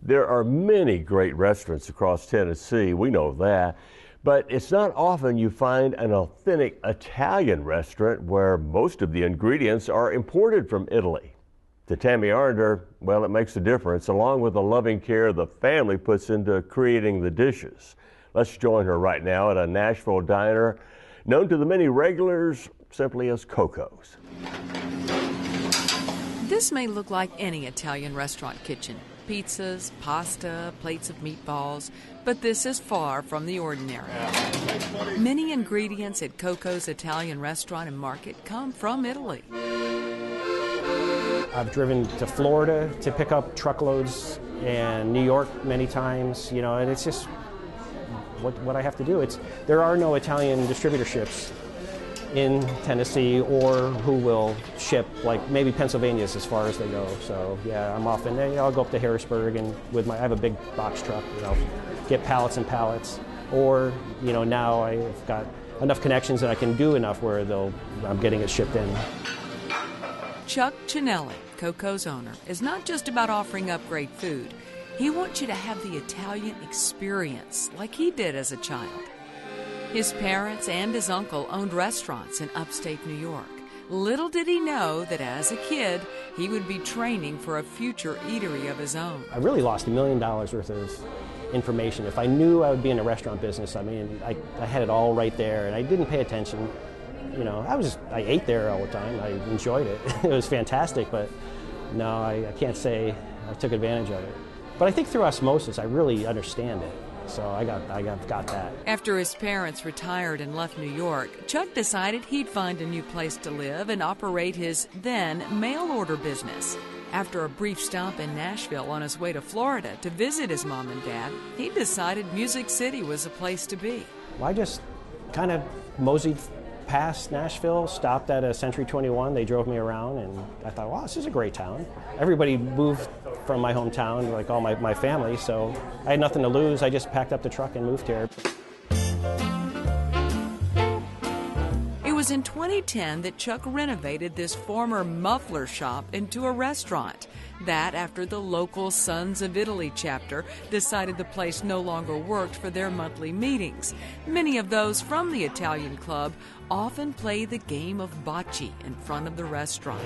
There are many great restaurants across Tennessee, we know that, but it's not often you find an authentic Italian restaurant where most of the ingredients are imported from Italy. To Tammy Arnder, well, it makes a difference, along with the loving care the family puts into creating the dishes. Let's join her right now at a Nashville diner known to the many regulars simply as Coco's. This may look like any Italian restaurant kitchen. Pizzas, pasta, plates of meatballs, but this is far from the ordinary. Many ingredients at Coco's Italian restaurant and market come from Italy. I've driven to Florida to pick up truckloads and New York many times, you know, and it's just what I have to do. There are no Italian distributorships in Tennessee or who will ship, like maybe Pennsylvania's as far as they go. So yeah, I'm often, I'll go up to Harrisburg and I have a big box truck, you know, get pallets and pallets. Or, you know, now I've got enough connections that I can do enough where I'm getting it shipped in. Chuck Chinelli, Coco's owner, is not just about offering up great food. He wants you to have the Italian experience like he did as a child. His parents and his uncle owned restaurants in upstate New York. Little did he know that as a kid, he would be training for a future eatery of his own. I really lost $1 million worth of information. If I knew I would be in a restaurant business, I mean, I had it all right there, and I didn't pay attention. You know, I ate there all the time. I enjoyed it. It was fantastic, but no, I can't say I took advantage of it. But I think through osmosis, I really understand it. So I got that. After his parents retired and left New York, Chuck decided he'd find a new place to live and operate his then mail order business. After a brief stop in Nashville on his way to Florida to visit his mom and dad, he decided Music City was a place to be. Well, I just kind of moseyed past Nashville, stopped at a Century 21. They drove me around, and I thought, wow, this is a great town. Everybody moved from my hometown, like all my family, so I had nothing to lose. I just packed up the truck and moved here. It was in 2010 that Chuck renovated this former muffler shop into a restaurant. That after the local Sons of Italy chapter decided the place no longer worked for their monthly meetings. Many of those from the Italian club often play the game of bocce in front of the restaurant.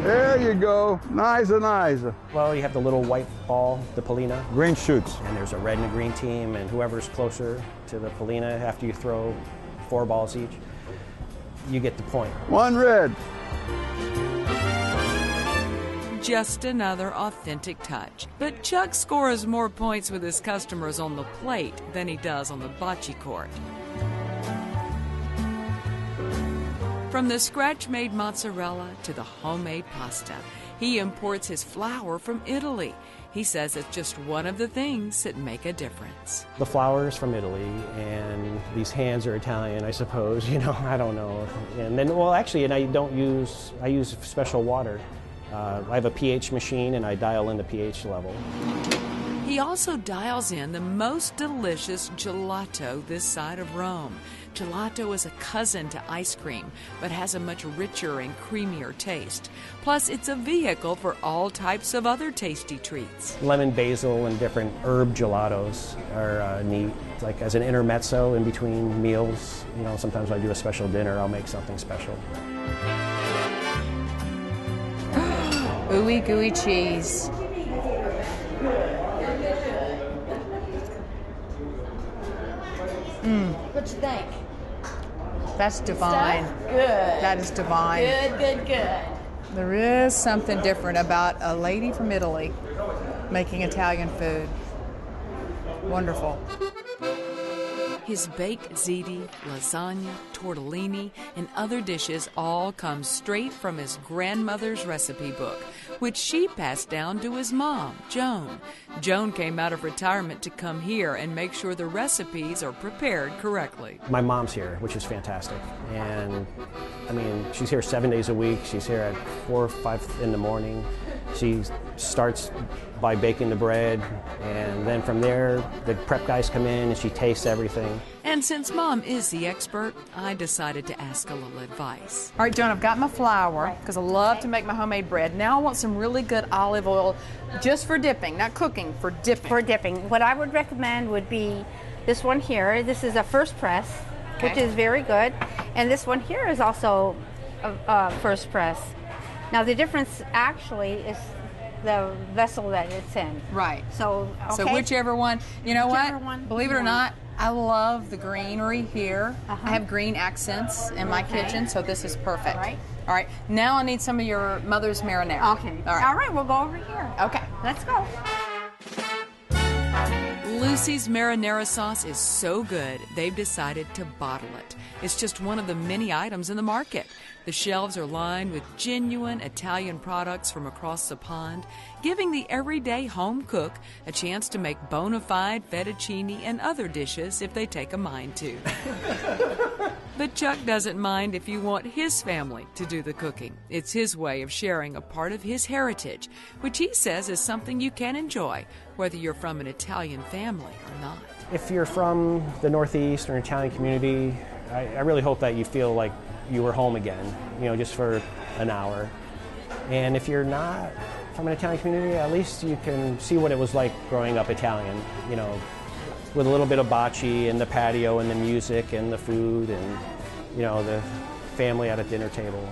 There you go. Nice. Well, you have the little white ball, the Polina. Green shoots. And there's a red and a green team, and whoever's closer to the Polina after you throw 4 balls each, you get the point. 1 red. Just another authentic touch. But Chuck scores more points with his customers on the plate than he does on the bocce court. From the scratch-made mozzarella to the homemade pasta, he imports his flour from Italy. He says it's just one of the things that make a difference. The flour is from Italy, and these hands are Italian, I suppose. You know, I don't know. And then, well, actually, and I use special water. I have a pH machine, and I dial in the pH level. He also dials in the most delicious gelato this side of Rome. Gelato is a cousin to ice cream, but has a much richer and creamier taste. Plus, it's a vehicle for all types of other tasty treats. Lemon basil and different herb gelatos are neat, like as an intermezzo in between meals. You know, sometimes when I do a special dinner, I'll make something special. Ooey gooey cheese. What you think? That's divine. Stuff? Good. That is divine. Good. There is something different about a lady from Italy making Italian food. Wonderful. His baked ziti, lasagna, tortellini, and other dishes all come straight from his grandmother's recipe book, which she passed down to his mom, Joan. Joan came out of retirement to come here and make sure the recipes are prepared correctly. My mom's here, which is fantastic. And I mean, she's here 7 days a week. She's here at 4 or 5 in the morning. She starts by baking the bread, and then from there, the prep guys come in and she tastes everything. And since Mom is the expert, I decided to ask a little advice. All right, Joan, I've got my flour because I love to make my homemade bread. Now I want some really good olive oil just for dipping, not cooking, for dipping. For dipping. What I would recommend would be this one here. This is a first press, which is very good. And this one here is also a first press. Now the difference actually is the vessel that it's in. Right. So, okay. So whichever one. You know Whichever what? one Believe it you or want. not, I love the greenery here. Uh-huh. I have green accents in my kitchen, so this is perfect. All right. All right. Now I need some of your mother's marinara. Okay. All right. We'll go over here. Okay. Let's go. Lucy's marinara sauce is so good, they've decided to bottle it. It's just one of the many items in the market. The shelves are lined with genuine Italian products from across the pond, giving the everyday home cook a chance to make bona fide fettuccine and other dishes if they take a mind to. But Chuck doesn't mind if you want his family to do the cooking. It's his way of sharing a part of his heritage, which he says is something you can enjoy, whether you're from an Italian family or not. If you're from the Northeast or an Italian community, I really hope that you feel like you were home again, you know, just for an hour. And if you're not from an Italian community, at least you can see what it was like growing up Italian, you know, with a little bit of bocce and the patio and the music and the food and, you know, the family at a dinner table.